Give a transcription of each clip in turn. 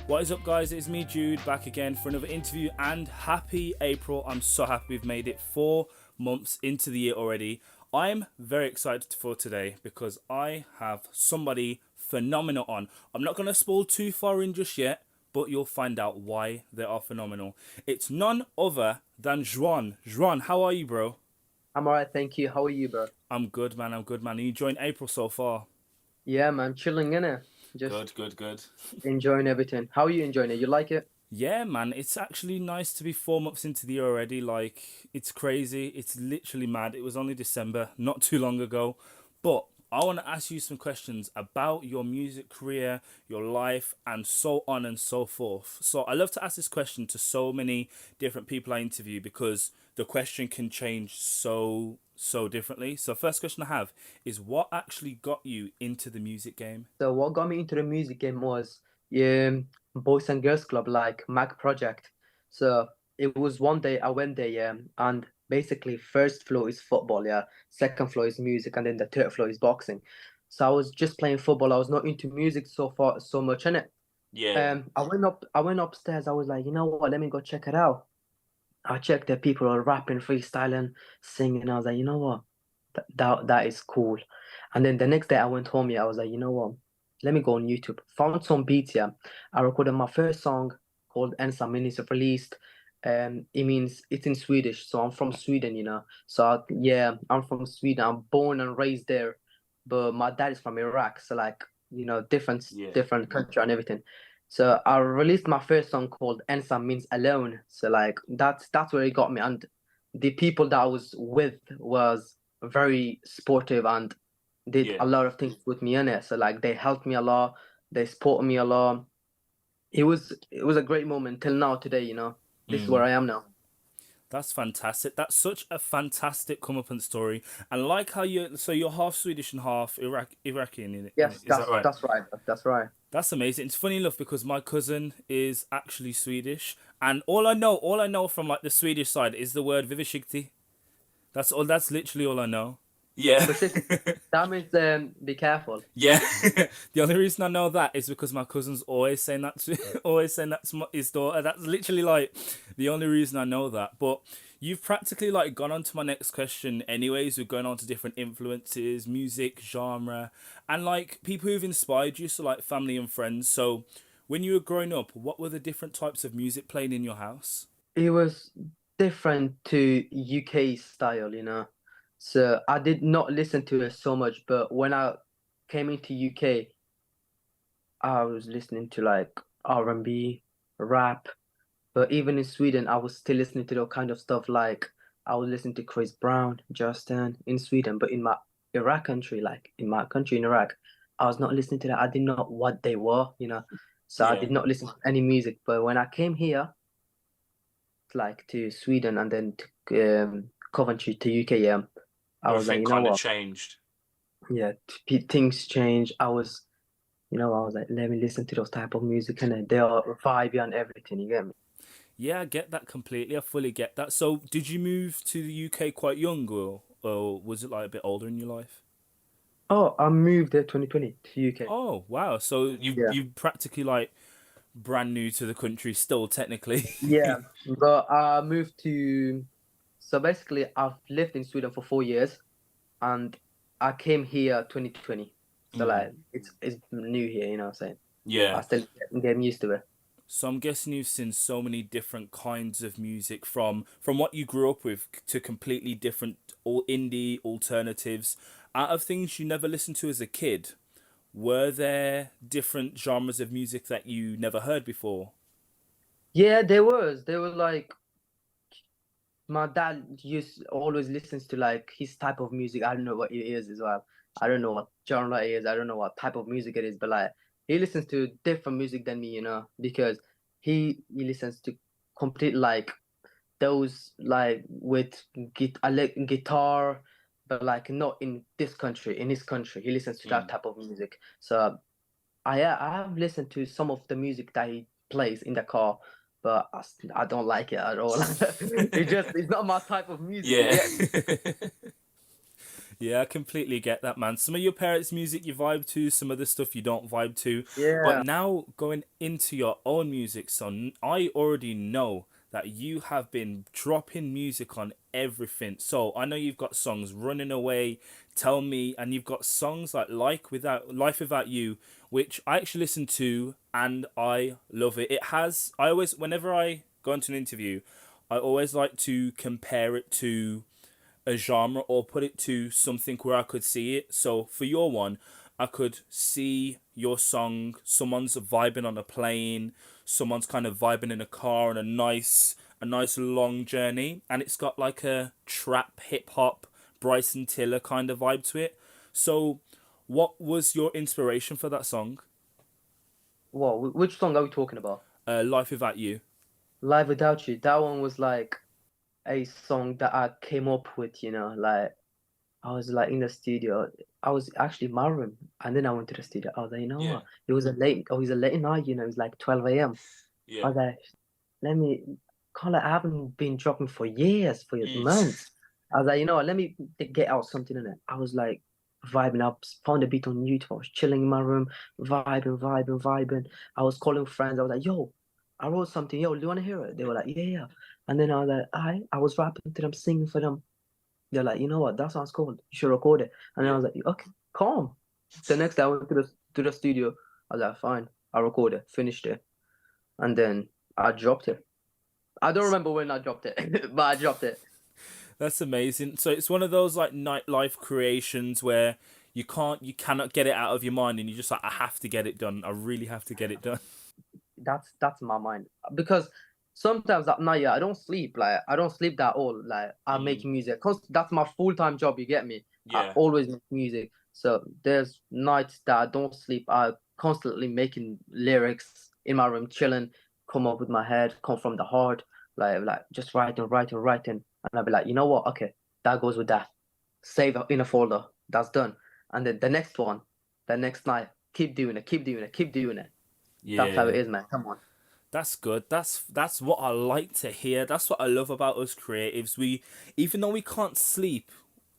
What is up, guys? It's me, Jude, back again for another interview, and happy April. I'm so happy we've made it 4 months into the year already. I'm very excited for today because I have somebody phenomenal on. I'm not going to spoil too far in just yet, but you'll find out why they are phenomenal. It's none other than Zhwan. Zhwan, how are you, bro? I'm alright, thank you. How are you, bro? I'm good, man. Are you enjoying April so far? Yeah, man, chilling in it. Just Good, good, good. enjoying everything. How are you enjoying it? You like it? Yeah, man, it's actually nice to be 4 months into the year already. Like, it's crazy. It's literally mad. It was only December, not too long ago. But I want to ask you some questions about your music career, your life, and so on and so forth. So I love to ask this question to so many different people I interview because the question can change so differently. So first question I have is, what actually got you into the music game? So what got me into the music game was Boys and Girls Club, like Mac Project. So it was one day I went there, yeah, and basically first floor is football, yeah, second floor is music, and then the third floor is boxing. So I was just playing football. I was not into music so much in it. Yeah, I went upstairs. I was like, you know what? Let me go check it out. I checked that people are rapping, freestyling, singing. I was like, you know what? That is cool. And then the next day I went home, yeah, I was like, you know what? Let me go on YouTube. Found some beats, yeah. I recorded my first song called Ensa Minis released. It means it's in Swedish. So I'm from Sweden, you know. So yeah, I'm from Sweden. I'm born and raised there, but my dad is from Iraq. So like, you know, yeah. different country and everything. So I released my first song called Ensa means alone. So like that's where it got me. And the people that I was with was very supportive and did Yeah. a lot of things with me in it. So like they helped me a lot, they supported me a lot. It was a great moment till now today, you know. This is where Mm. I am now. That's fantastic. That's such a fantastic comeuppance story. And like how you're half Swedish and half Iraqi in it. Yes, Is that right? that's right. That's right. That's amazing. It's funny enough because my cousin is actually Swedish, and all I know from like the Swedish side is the word vivishikti. That's all. That's literally all I know. Yeah. For sure. That means be careful. Yeah. The only reason I know that is because my cousin's always saying that to always saying that to his daughter. That's literally like the only reason I know that. But you've practically like gone on to my next question anyways. We're going on to different influences, music, genre, and like people who've inspired you, so like family and friends. So when you were growing up, what were the different types of music playing in your house? It was different to UK style, you know. So I did not listen to it so much, but when I came into UK, I was listening to like R&B, rap. But even in Sweden, I was still listening to the kind of stuff like I was listening to Chris Brown, Justin in Sweden. But in my Iraq country, like in my country in Iraq, I was not listening to that. I didn't know what they were, you know. So I Yeah. did not listen to any music. But when I came here, like to Sweden and then to Coventry to UK, yeah, I was like, Everything you know kind of what? changed. Yeah, things change. I was like, let me listen to those type of music and they are vibey and everything. You get me? Yeah, I get that completely. I fully get that. So, did you move to the UK quite young, or was it like a bit older in your life? Oh, I moved there 2020 to UK. Oh, wow. So Yeah. you practically like brand new to the country still technically. Yeah, but I moved to, so basically I've lived in Sweden for 4 years and I came here 2020. So Mm, like it's new here, you know what I'm saying? I yeah. still getting used to it. So I'm guessing you've seen so many different kinds of music from what you grew up with to completely different all indie alternatives. Out of things you never listened to as a kid, were there different genres of music that you never heard before? Yeah, there was. There was like my dad used always listens to like his type of music. I don't know what it is as well. I don't know what genre it is. I don't know what type of music it is, but like he listens to different music than me, you know, because he listens to complete like those like with guitar, but like not in this country. In his country, he listens to that Mm. type of music. So I have listened to some of the music that he plays in the car, but I don't like it at all. It's not my type of music. You Yeah. get me? Yeah, I completely get that, man. Some of your parents' music you vibe to, some of the stuff you don't vibe to. But Yeah. now going into your own music, son, I already know that you have been dropping music on everything. So I know you've got songs Running Away, Tell Me, and you've got songs like Without Life Without You, which I actually listen to and I love it. It has I always whenever I go into an interview, I always like to compare it to a genre or put it to something where I could see it. So for your one, I could see your song, someone's vibing on a plane, someone's kind of vibing in a car on a nice long journey, and it's got like a trap hip hop Bryson Tiller kind of vibe to it. So what was your inspiration for that song? Well, which song are we talking about? Life Without You. Live Without You. That one was like a song that I came up with, like I was like in the studio. I was actually married, and then I went to the studio. I was like, you know Yeah. what? It was a late night, it was like 12 a.m. I Yeah. was like, let me call it. I haven't been dropping for years, for Mm. months. I was like, you know what? Let me get out something in it. I was like vibing up, found a beat on YouTube. I was chilling in my room, vibing, vibing, vibing. I was calling friends. I was like, yo, I wrote something. Yo, do you want to hear it? They were like, yeah, yeah. And then I was like, I was rapping to them, singing for them. They're like, you know what? That sounds cool. You should record it. And then I Yeah. was like, okay, calm. The next day I went to the studio. I was like, fine. I recorded it, finished it, and then I dropped it. I don't remember when I dropped it, but I dropped it. That's amazing. So it's one of those like nightlife creations where you cannot get it out of your mind, and you're just like, I have to get it done. I really have to get it done. That's my mind because sometimes at night, yeah, I don't sleep. Like I don't sleep that all. Like I'm Mm. making music because that's my full-time job. You get me? I Yeah. always make music. So there's nights that I don't sleep. I constantly making lyrics in my room, chilling, come up with my head, come from the heart, like just writing, writing, writing, and I'll be like, you know what? Okay, that goes with that. Save in a folder. That's done. And then the next one, the next night, keep doing it, keep doing it, keep doing it. That's how Yeah. it is, man. Come on. That's good. That's what I like to hear. That's what I love about us creatives. We even though we can't sleep,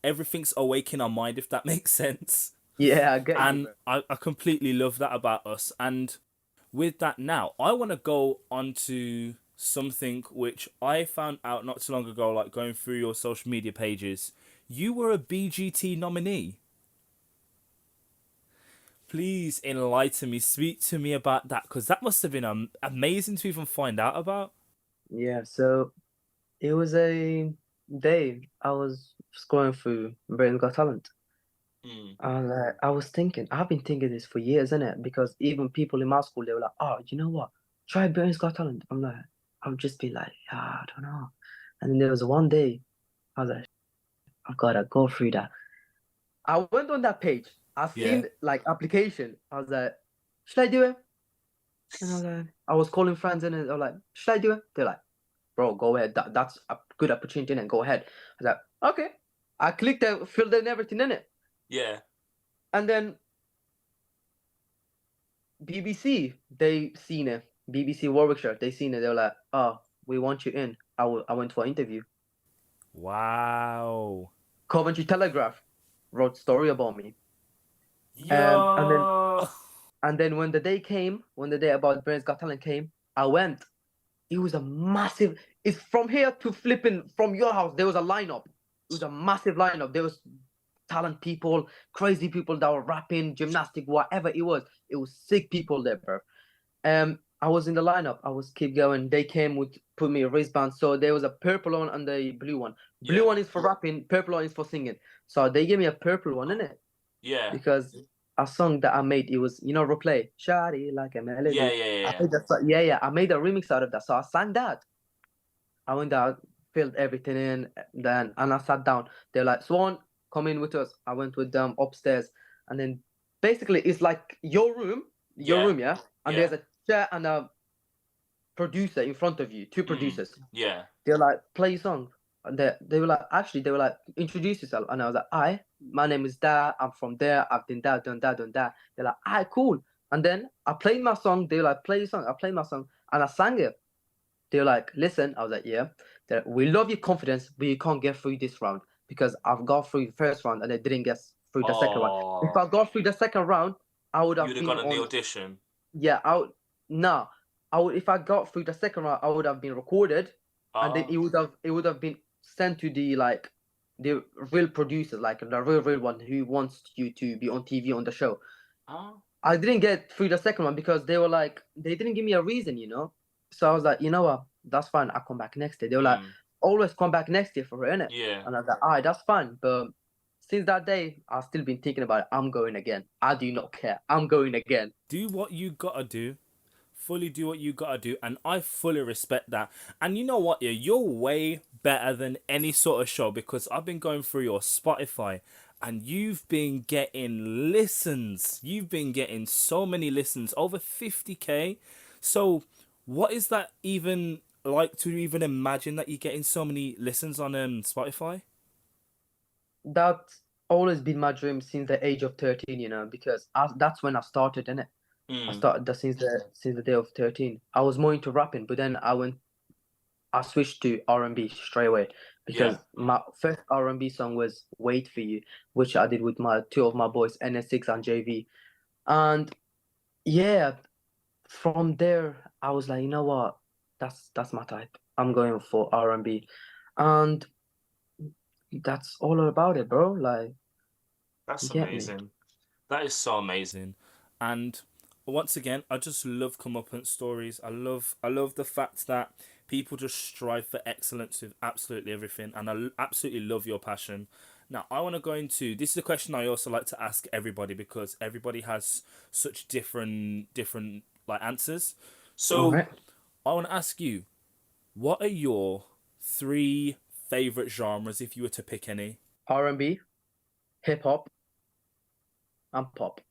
everything's awake in our mind, if that makes sense. Yeah, I get you, And bro. I completely love that about us. And with that now, I want to go on to something which I found out not too long ago, like going through your social media pages. You were a BGT nominee. Please enlighten me, speak to me about that, because that must have been amazing to even find out about. Yeah, so it was a day I was scrolling through Britain's Got Talent. Mm. I was thinking, I've been thinking this for years, innit? Because even people in my school, they were like, oh, you know what? Try Britain's Got Talent. I'm like, I'll just be like, yeah, I don't know. And then there was one day, I was like, I've got to go through that. I went on that page. I Yeah. seen like application. I was like, should I do it? And I was calling friends in and they were like, should I do it? They're like, bro, go ahead. That's a good opportunity and go ahead. I was like, okay. I clicked it, filled in everything in it. Yeah. And then BBC, they seen it. BBC Warwickshire, they seen it. They were like, oh, we want you in. I went for an interview. Wow. Coventry Telegraph wrote story about me. Um, and then Yo. and then when the day about Britain's Got Talent came, I went. It was a massive. It's from here to flipping from your house. There was a lineup. It was a massive lineup. There was talent people, crazy people that were rapping, gymnastic, whatever it was. It was sick people there, bro. I was in the lineup. I was keep going. They came with put me a wristband. So there was a purple one and the blue one. Blue Yeah. one is for rapping. Purple one is for singing. So they gave me a purple one, innit? Yeah. Because a song that I made, it was replay. Shawty like a Yeah. melody. Yeah. I Yeah. made that song. Yeah, yeah. I made a remix out of that. So I sang that. I went out, filled everything in, then and I sat down. They're like, Zhwan, come in with us. I went with them upstairs, and then basically it's like your Yeah. room, yeah. And Yeah. there's a chair and a producer in front of you, two Mm. producers. Yeah. They're like, play your song. And they were like, actually, they were like, introduce yourself. And I was like, my name is Da. I'm from there. I've done that, done that, done that. They're like, cool. And then I played my song. They were like, play your song. I played my song and I sang it. They were like, listen. I was like, yeah. We love your confidence, but you can't get through this round. because I've got through the first round and I didn't get through the second round. If I Oh, got through the second round, I would you'd have have been gone on the on. audition. Yeah, I would. No, I would. If I got through the second round, I would have been recorded, and then Ah, it would have been sent to the real producers, like the real one who wants you to be on TV on the show. ah, I didn't get through the second one because they were like, they didn't give me a reason, you know. So I was like, you know what, that's fine. I'll come back next year. They were like, mm, always come back next year for it, innit? yeah. And I was like, alright, that's fine. But since that day, I've still been thinking about it. I'm going again. I do not care. I'm going again. Do what you gotta do. Fully do what you gotta do, and I fully respect that. And you know what? Yeah, you're way better than any sort of show because I've been going through your Spotify, and you've been getting listens. You've been getting so many listens, over 50K. So, what is that even like to even imagine that you're getting so many listens on Spotify? That's always been my dream since the age of 13, you know, because that's when I started, innit? I Mm, started since the day of 13. I was more into rapping, but then I switched to R&B straight away yeah. because my first R&B song was "Wait for You," which I did with my two of my boys, NS6 and JV. And yeah, from there I was like, you know what? That's my type. I'm going for R&B. And that's all about it, bro. Like, That's you get me? amazing. That is so amazing. And once again, I just love comeuppance stories. I love the fact that people just strive for excellence with absolutely everything, and absolutely love your passion. Now, I want to go into this is a question I also like to ask everybody because everybody has such different like answers. All So right. I want to ask you, what are your three favorite genres if you were to pick any? R&B, hip hop, and pop.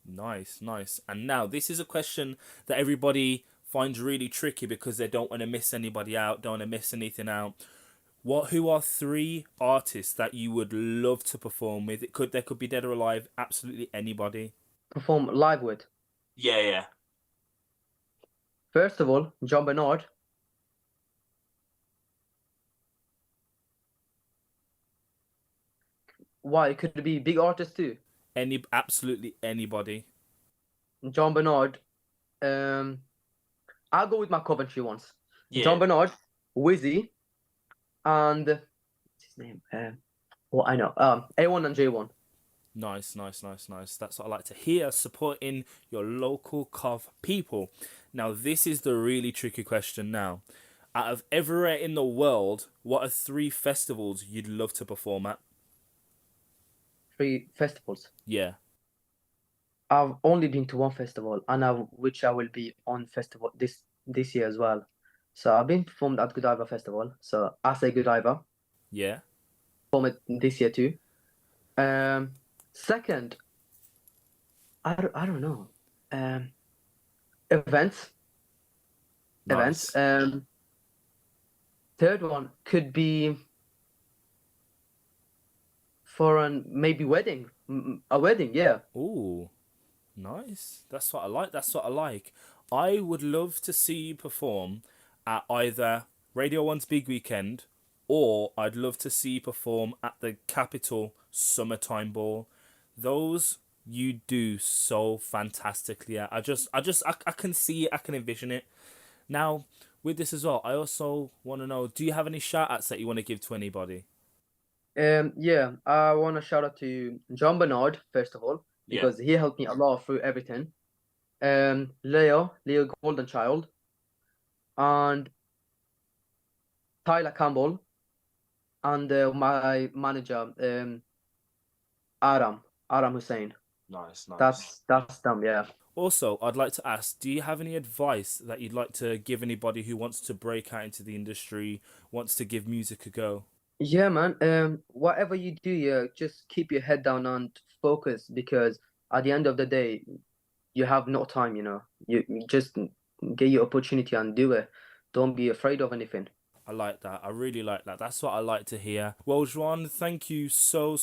Nice, nice. And now this is a question that everybody finds really tricky because they don't want to miss anybody out, don't want to miss anything out. Who are three artists that you would love to perform with? They could be dead or alive, absolutely anybody. Perform live with. Yeah, yeah. First of all, John Bernard. Why? Could it be big artists too? Absolutely anybody. John Bernard. Um, I'll go with my Coventry ones. Yeah. John Bernard, Wizzy, and what's his name? I know. A1 and J1. Nice, nice, nice, nice. That's what I like to hear. Supporting your local Cov people. Now, this is the really tricky question now. Out of everywhere in the world, what are three festivals you'd love to perform at? Three festivals. Yeah, I've only been to one festival, and which I will be on festival this year as well. So I've been performed at Godiva Festival. So I say Godiva. yeah. Perform it this year too. Um, Second, I don't know. Um, events, events. Nice. Third one could be for an maybe wedding, a wedding. Yeah, Ooh, nice. That's what I like. That's what I like. I would love to see you perform at either Radio One's Big Weekend or I'd love to see you perform at the Capital Summertime Ball. Those you do so fantastically at. I can see it, I can envision it. Now, with this as well, I also want to know, do you have any shout outs that you want to give to anybody? yeah. I want to shout out to John Bernard first of all Yeah. because he helped me a lot through everything. Leo Goldenchild, and Tyler Campbell, and my manager, Aram Hussein. Nice, nice. That's them. Yeah. Also, I'd like to ask, do you have any advice that you'd like to give anybody who wants to break out into the industry, wants to give music a go? Yeah, man. Whatever you do, yeah, just keep your head down and focus because at the end of the day, you have no time, you know. You just get your opportunity and do it. Don't be afraid of anything. I like that. I really like that. That's what I like to hear. Well, Zhwan, thank you so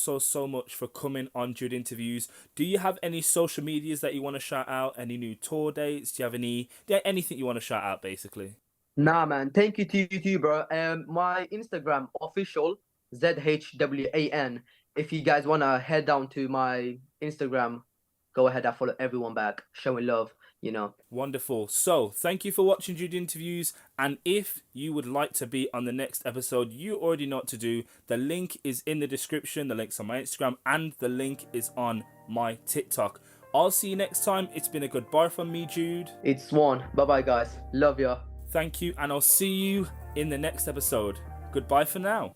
much for coming on Jude Interviews. Do you have any social medias that you want to shout out? Any new tour dates? Do you have anything you want to shout out, basically? Nah, man. Thank you to you too, bro. My Instagram official ZHWAN. If you guys wanna head down to my Instagram, go ahead. I follow everyone back, showing love. You know. Wonderful. So, thank you for watching Jude interviews. And if you would like to be on the next episode, you already know what to do. The link is in the description. The link's on my Instagram, and the link is on my TikTok. I'll see you next time. It's been a goodbye from me, Jude. It's Zhwan. Bye bye, guys. Love ya. Thank you, and I'll see you in the next episode. Goodbye for now.